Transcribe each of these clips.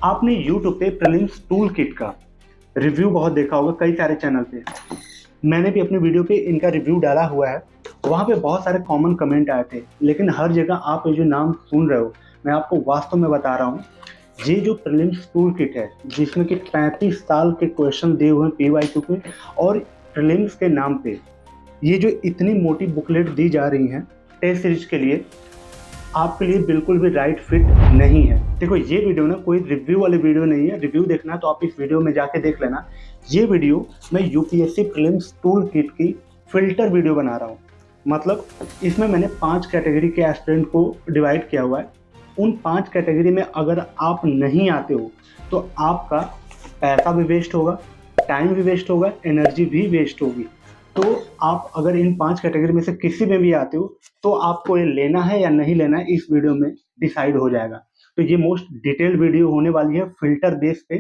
आपने यूट्यूब पे prelims tool kit का रिव्यू बहुत देखा होगा कई सारे चैनल पे। मैंने भी अपनी वीडियो पे इनका रिव्यू डाला हुआ है। वहाँ पे बहुत सारे कॉमन कमेंट आए थे, लेकिन हर जगह आप ये जो नाम सुन रहे हो, मैं आपको वास्तव में बता रहा हूँ। ये जो प्रीलिम्स टूल किट है, जिसमें कि 35 साल के क्वेश्चन दिए हुए हैं पीवाईक्यू पे, और प्रीलिम्स के नाम पे ये जो इतनी मोटी बुकलेट दी जा रही हैं टेस्ट सीरीज के लिए, आपके लिए बिल्कुल भी राइट फिट नहीं है। देखो, ये वीडियो ना कोई रिव्यू वाली वीडियो नहीं है। रिव्यू देखना है तो आप इस वीडियो में जाके देख लेना। ये वीडियो मैं यूपीएससी प्रीलिम्स टूल किट की फिल्टर वीडियो बना रहा हूँ। मतलब इसमें मैंने 5 कैटेगरी के एस्पिरेंट को डिवाइड किया हुआ है। उन 5 कैटेगरी में अगर आप नहीं आते हो तो आपका पैसा भी वेस्ट होगा, टाइम भी वेस्ट होगा, एनर्जी भी वेस्ट होगी। तो आप अगर इन 5 कैटेगरी में से किसी में भी आते हो तो आपको ये लेना है या नहीं लेना है, इस वीडियो में डिसाइड हो जाएगा। तो ये मोस्ट डिटेल वीडियो होने वाली है फिल्टर बेस पे।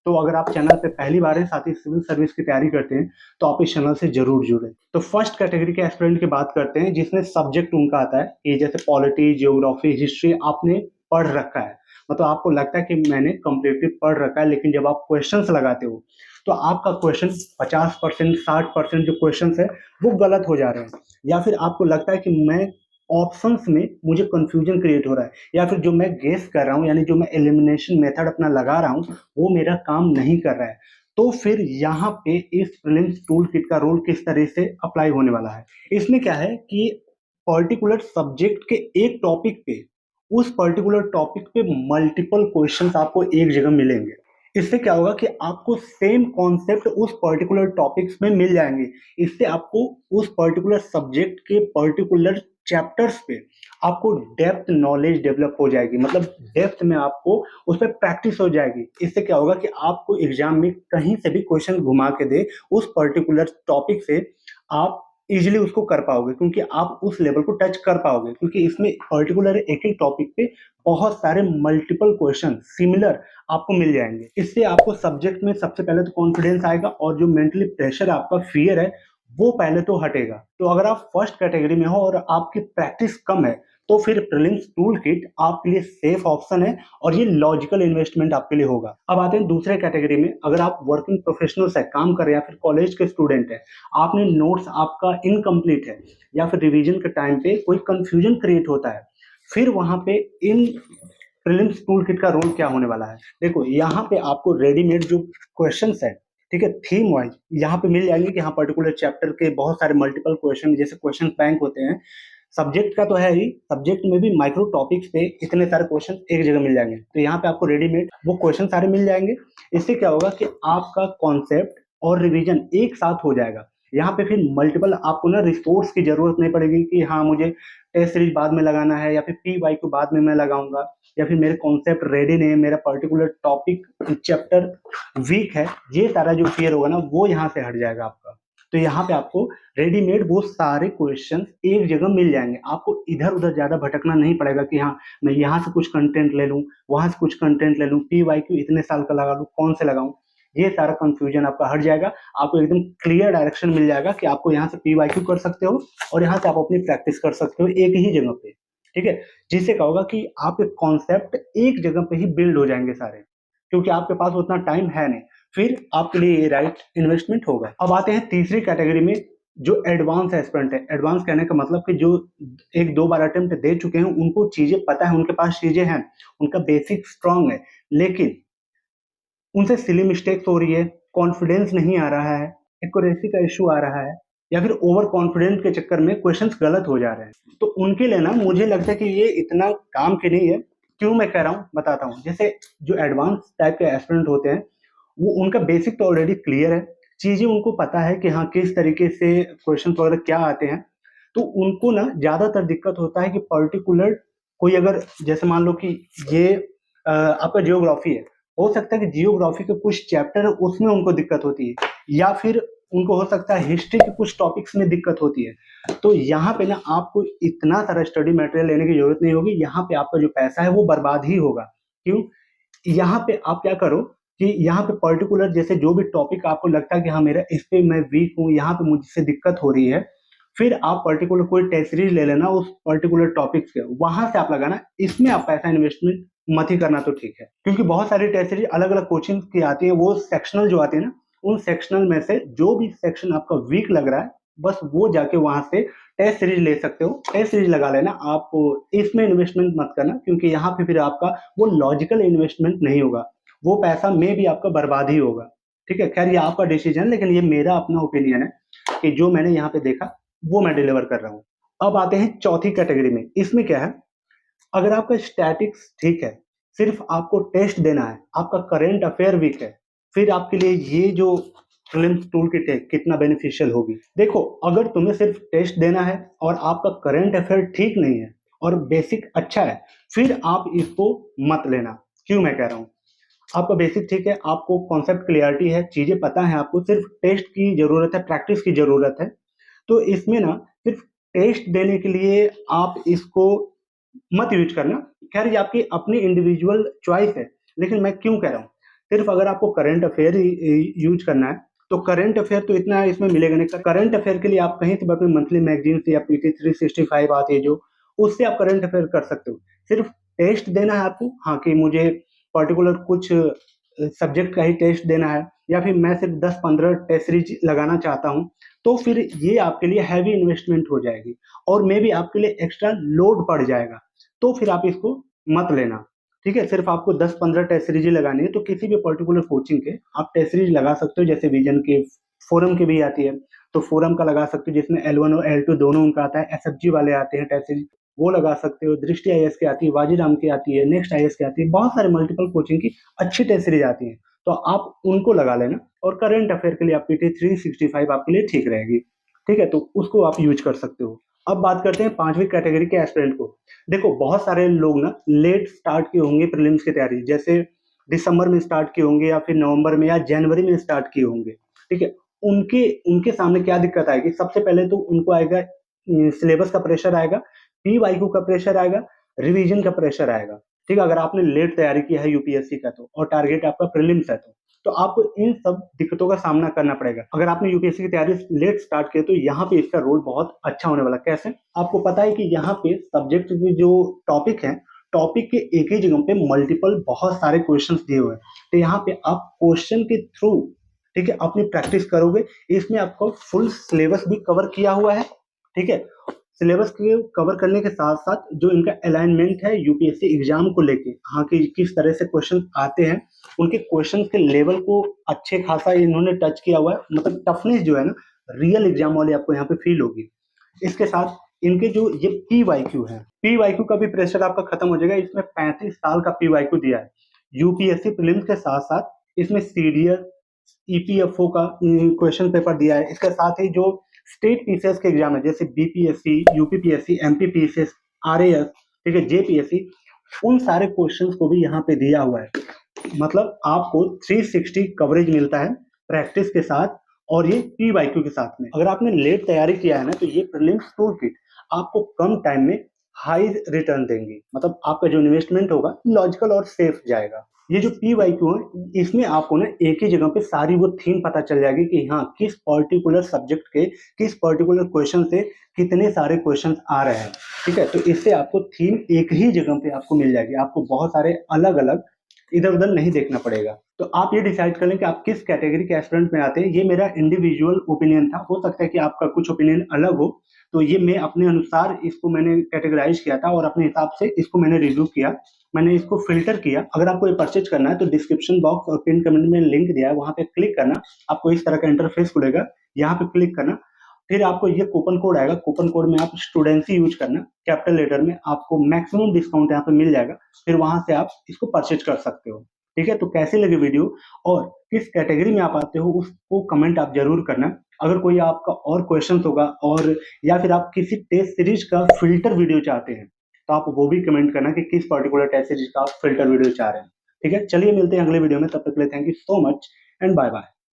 तो अगर आप चैनल पे पहली बार हैं, साथ ही सिविल सर्विस की तैयारी करते हैं, तो आप इस चैनल से जरूर जुड़े। तो फर्स्ट कैटेगरी के एस्पिरेंट की बात करते हैं, जिसमें सब्जेक्ट उनका आता है कि जैसे पॉलिटी, जियोग्राफी, हिस्ट्री आपने पढ़ रखा है। मतलब आपको लगता है कि मैंने कंप्लीटली पढ़ रखा है, लेकिन जब आप क्वेश्चंस लगाते हो तो आपका क्वेश्चन 50%, 60% जो क्वेश्चन है वो गलत हो जा रहे हैं। या फिर आपको लगता है कि मैं ऑप्शंस में मुझे कंफ्यूजन क्रिएट हो रहा है, या फिर जो मैं गेस कर रहा हूँ, यानी जो मैं एलिमिनेशन मेथड अपना लगा रहा हूँ, वो मेरा काम नहीं कर रहा है। तो फिर यहाँ पे इस प्रीलिम्स टूल किट का रोल किस तरह से अप्लाई होने वाला है। इसमें क्या है कि पर्टिकुलर सब्जेक्ट के एक टॉपिक पे, उस पर्टिकुलर टॉपिक पे मल्टीपल क्वेश्चंस आपको एक जगह मिलेंगे। इससे क्या होगा कि आपको सेम कॉन्सेप्ट उस पर्टिकुलर टॉपिक्स में मिल जाएंगे। इससे आपको उस पर्टिकुलर सब्जेक्ट के पर्टिकुलर चैप्टर्स पे आपको डेप्थ नॉलेज डेवलप हो जाएगी। मतलब डेप्थ में आपको उस पर प्रैक्टिस हो जाएगी। इससे क्या होगा कि आपको एग्जाम में कहीं से भी क्वेश्चन घुमा के दे, उस पर्टिकुलर टॉपिक से आप इजीली उसको कर पाओगे, क्योंकि आप उस लेवल को टच कर पाओगे। क्योंकि इसमें पर्टिकुलर एक एक टॉपिक पे बहुत सारे मल्टीपल क्वेश्चन सिमिलर आपको मिल जाएंगे। इससे आपको सब्जेक्ट में सबसे पहले तो कॉन्फिडेंस आएगा, और जो मेंटली प्रेशर आपका फियर है वो पहले तो हटेगा। तो अगर आप फर्स्ट कैटेगरी में हो और आपकी प्रैक्टिस कम है, तो फिर प्रीलिम्स टूल किट आपके लिए सेफ ऑप्शन है, और ये लॉजिकल इन्वेस्टमेंट आपके लिए होगा। अब आते हैं दूसरे कैटेगरी में। अगर आप वर्किंग प्रोफेशनल्स है, काम कर रहे हैं, या फिर कॉलेज के स्टूडेंट है, आपने नोट्स आपका इनकम्प्लीट है, या फिर रिवीजन के टाइम पे कोई कंफ्यूजन क्रिएट होता है, फिर वहां पे इन प्रीलिम्स टूल किट का रोल क्या होने वाला है। देखो, यहाँ पे आपको रेडीमेड जो क्वेश्चंस है, ठीक है, थीम वाइज यहाँ पे मिल जाएंगे कि हाँ पर्टिकुलर चैप्टर के बहुत सारे मल्टीपल क्वेश्चन, जैसे क्वेश्चन बैंक होते हैं। सब्जेक्ट का तो है ही, सब्जेक्ट में भी माइक्रो टॉपिक्स पे इतने सारे क्वेश्चन एक जगह मिल जाएंगे। तो यहाँ पे आपको रेडीमेड वो क्वेश्चन सारे मिल जाएंगे। इससे क्या होगा कि आपका कॉन्सेप्ट और रिवीजन एक साथ हो जाएगा। यहाँ पे फिर मल्टीपल आपको ना रिसोर्स की जरूरत नहीं पड़ेगी कि हाँ मुझे टेस्ट सीरीज बाद में लगाना है, या फिर पी वाई को बाद में मैं लगाऊंगा, या फिर मेरे कॉन्सेप्ट रेडी नहीं है, मेरा पर्टिकुलर टॉपिक चैप्टर वीक है। ये सारा जो फियर होगा ना, वो यहाँ से हट जाएगा आपका। तो यहाँ पे आपको रेडीमेड वो सारे क्वेश्चन एक जगह मिल जाएंगे। आपको इधर उधर ज्यादा भटकना नहीं पड़ेगा कि हाँ मैं यहाँ से कुछ कंटेंट ले लूँ, वहां से कुछ कंटेंट ले लूँ, पी वाई क्यू इतने साल का लगा लूँ, कौन से लगाऊं। ये सारा कंफ्यूजन आपका हट जाएगा। आपको एकदम क्लियर डायरेक्शन मिल जाएगा कि आपको यहाँ से पी वाई क्यू कर सकते हो, और यहाँ से आप अपनी प्रैक्टिस कर सकते हो एक ही जगह पे। ठीक है, जिससे क्या होगा कि आपके कॉन्सेप्ट एक जगह पे ही बिल्ड हो जाएंगे सारे, क्योंकि आपके पास उतना टाइम है नहीं। फिर आपके लिए ये राइट इन्वेस्टमेंट होगा। अब आते हैं तीसरी कैटेगरी में, जो एडवांस एस्पिरेंट है। एडवांस कहने का मतलब कि जो एक दो बार अटेम्प्ट दे चुके हैं, उनको चीजें पता है, उनके पास चीजें हैं, उनका बेसिक स्ट्रांग है, लेकिन उनसे सिली मिस्टेक्स हो रही है, कॉन्फिडेंस नहीं आ रहा है, एक्यूरेसी का इश्यू आ रहा है, या फिर ओवर कॉन्फिडेंस के चक्कर में क्वेश्चंस गलत हो जा रहे हैं। तो उनके लिए ना मुझे लगता है कि ये इतना काम के नहीं है। क्यों मैं कह रहा हूँ बताता हूँ। जैसे जो एडवांस टाइप के एस्पिरेंट होते हैं, वो उनका बेसिक तो ऑलरेडी क्लियर है, चीजें उनको पता है कि हाँ किस तरीके से क्वेश्चन वगैरह क्या आते हैं। तो उनको ना ज्यादातर दिक्कत होता है कि पर्टिकुलर कोई अगर, जैसे मान लो कि ये आपका जियोग्राफी है, हो सकता है कि जियोग्राफी के कुछ चैप्टर है उसमें उनको दिक्कत होती है, या फिर उनको हो सकता है हिस्ट्री के कुछ टॉपिक्स में दिक्कत होती है। तो यहाँ पे ना आपको इतना सारा स्टडी मटेरियल लेने की जरूरत नहीं होगी। यहाँ पे आपका जो पैसा है वो बर्बाद ही होगा। क्यों? यहाँ पे आप क्या करो कि यहाँ पे पर्टिकुलर जैसे जो भी टॉपिक आपको लगता है कि हाँ मेरा इस पे मैं वीक हूँ, यहाँ पे मुझसे दिक्कत हो रही है, फिर आप पर्टिकुलर कोई टेस्ट सीरीज ले लेना उस पर्टिकुलर टॉपिक से, वहां से आप लगाना। इसमें आप पैसा इन्वेस्टमेंट मत ही करना तो ठीक है, क्योंकि बहुत सारी टेस्ट सीरीज अलग अलग कोचिंग की आती है, वो सेक्शनल जो आती है ना, उन सेक्शनल में से जो भी सेक्शन आपका वीक लग रहा है बस वो जाके वहां से टेस्ट सीरीज ले सकते हो, टेस्ट सीरीज लगा लेना। आप इसमें इन्वेस्टमेंट मत करना, क्योंकि यहाँ पे फिर आपका वो लॉजिकल इन्वेस्टमेंट नहीं होगा, वो पैसा में भी आपका बर्बाद ही होगा। ठीक है, खैर ये आपका डिसीजन, लेकिन ये मेरा अपना ओपिनियन है कि जो मैंने यहाँ पे देखा वो मैं डिलीवर कर रहा हूँ। अब आते हैं चौथी कैटेगरी में। इसमें क्या है, अगर आपका स्टैटिक्स ठीक है, सिर्फ आपको टेस्ट देना है, आपका करंट अफेयर वीक है, फिर आपके लिए ये जो प्रीलिम्स टूल किट है कितना बेनिफिशियल होगी। देखो, अगर तुम्हें सिर्फ टेस्ट देना है और आपका करंट अफेयर ठीक नहीं है और बेसिक अच्छा है, फिर आप इसको मत लेना। क्यों मैं कह रहा हूँ, आपका बेसिक ठीक है, आपको कॉन्सेप्ट क्लियरिटी है, चीजें पता है, आपको सिर्फ टेस्ट की जरूरत है, प्रैक्टिस की जरूरत है, तो इसमें ना सिर्फ टेस्ट देने के लिए आप इसको मत यूज करना। खैर ये आपकी अपनी इंडिविजुअल चॉइस है, लेकिन मैं क्यों कह रहा हूँ, सिर्फ अगर आपको करंट अफेयर ही यूज करना है तो करंट अफेयर तो इतना इसमें मिलेगा नहीं। करंट अफेयर के लिए आप कहीं से भी अपने मंथली मैगजीन से या PT365 आती है जो, उससे आप करंट अफेयर कर सकते हो। सिर्फ टेस्ट देना है आपको, हाँ, कि मुझे पर्टिकुलर कुछ सब्जेक्ट का ही टेस्ट देना है, या फिर मैं सिर्फ 10-15 टेस्ट सीरीज लगाना चाहता हूँ, तो फिर ये आपके लिए हैवी इन्वेस्टमेंट हो जाएगी और मे भी आपके लिए एक्स्ट्रा लोड पड़ जाएगा, तो फिर आप इसको मत लेना। ठीक है, सिर्फ आपको 10-15 टेस्ट सीरीज लगानी है तो किसी भी पर्टिकुलर कोचिंग के आप टेस्ट सीरीज लगा सकते हो, जैसे विजन के, फोरम की भी आती है, तो फोरम का लगा सकते हो जिसमें L1 और L2 दोनों उनका आता है, SFG वाले आते हैं टेस्ट सीरीज, वो लगा सकते हो। दृष्टि IAS की आती है, वाजीराम की आती है, नेक्स्ट IAS की आती है, बहुत सारे मल्टीपल कोचिंग की अच्छी टेस्ट सीरीज आती है, तो आप उनको लगा लेना। और करंट अफेयर के लिए आप PT365 आपके लिए ठीक रहेगी। ठीक है, तो उसको आप यूज कर सकते हो। अब बात करते हैं पांचवी कैटेगरी के एस्पिरेंट को। देखो, बहुत सारे लोग ना लेट स्टार्ट किए होंगे प्रीलिम्स की तैयारी, जैसे दिसंबर में स्टार्ट किए होंगे या फिर नवंबर में या जनवरी में स्टार्ट किए होंगे। ठीक है, उनके उनके सामने क्या दिक्कत आएगी, सबसे पहले तो उनको आएगा सिलेबस का प्रेशर आएगा, PYQ का प्रेशर आएगा, रिवीजन का प्रेशर आएगा। ठीक है, अगर आपने लेट तैयारी किया है यूपीएससी का तो, और टारगेट आपका प्रीलिम्स है तो आपको इन सब दिक्कतों का सामना करना पड़ेगा। अगर आपने यूपीएससी की तैयारी लेट स्टार्ट की तो यहाँ पे इसका रोल बहुत अच्छा होने वाला। कैसे, आपको पता है कि यहाँ पे सब्जेक्ट की जो टॉपिक है, टॉपिक के एक ही जगह पे मल्टीपल बहुत सारे क्वेश्चंस दिए हुए हैं, तो यहाँ पे आप क्वेश्चन के थ्रू, ठीक है, अपनी प्रैक्टिस करोगे। इसमें आपको फुल सिलेबस भी कवर किया हुआ है। ठीक है, सिलेबस के कवर करने के साथ साथ जो इनका अलाइनमेंट है यूपीएससी एग्जाम को लेके, हाँ, कि किस तरह से क्वेश्चन आते हैं, उनके क्वेश्चन के लेवल को अच्छे खासा इन्होंने टच किया हुआ है, मतलब टफनेस जो है ना, रियल एग्जाम वाले आपको यहाँ पे फील होगी। इसके साथ इनके जो ये PYQ है, PYQ का भी प्रेशर आपका खत्म हो जाएगा। इसमें 35 साल का PYQ दिया है यूपीएससी प्रीलिम्स के साथ साथ, इसमें सीडीएस, EPFO का क्वेश्चन पेपर दिया है। इसके साथ ही जो स्टेट पीसीएस के एग्जाम है, जैसे BPSC, UPPSC, MPPSS, RAS, ठीक है, JPSC, उन सारे क्वेश्चंस को भी यहाँ पे दिया हुआ है। मतलब आपको 360 कवरेज मिलता है प्रैक्टिस के साथ और ये PYQ के साथ में। अगर आपने लेट तैयारी किया है ना, तो ये प्रीलिम्स टूल किट आपको कम टाइम में हाई रिटर्न देंगी, मतलब आपका जो इन्वेस्टमेंट होगा लॉजिकल और सेफ जाएगा। ये जो PYQ है, इसमें आपको ना एक ही जगह पे सारी वो थीम पता चल जाएगी कि हाँ, किस पर्टिकुलर सब्जेक्ट के किस पर्टिकुलर क्वेश्चन से कितने सारे क्वेश्चन आ रहे हैं। ठीक है, तो इससे आपको थीम एक ही जगह पे आपको मिल जाएगी, आपको बहुत सारे अलग अलग इधर उधर नहीं देखना पड़ेगा। तो आप ये डिसाइड कर लें कि आप किस कैटेगरी के एस्पिरेंट में आते हैं। ये मेरा इंडिविजुअल ओपिनियन था, हो सकता है कि आपका कुछ ओपिनियन अलग हो, तो ये मैं अपने अनुसार इसको मैंने कैटेगराइज किया था और अपने हिसाब से इसको मैंने रिव्यू किया, मैंने इसको फिल्टर किया। अगर आपको ये परचेज करना है तो डिस्क्रिप्शन बॉक्स और पिन कमेंट में लिंक दिया है, वहां पे क्लिक करना, आपको इस तरह का इंटरफेस खुलेगा, यहाँ पे क्लिक करना, फिर आपको ये कूपन कोड आएगा, कूपन कोड में आप स्टूडेंसी यूज करना, कैपिटल लेटर में, आपको मैक्सिमम डिस्काउंट यहाँ पे मिल जाएगा, फिर वहां से आप इसको परचेज कर सकते हो। ठीक है, तो कैसी लगी वीडियो और किस कैटेगरी में आप आते हो उसको कमेंट आप जरूर करना। अगर कोई आपका और क्वेश्चन होगा और या फिर आप किसी टेस्ट सीरीज का फिल्टर वीडियो चाहते हैं तो आप वो भी कमेंट करना कि किस पर्टिकुलर टेस्ट सीरीज का आप फिल्टर वीडियो चाह रहे हैं। ठीक है, चलिए मिलते हैं अगले वीडियो में, तब तक के लिए thank you so much and bye bye.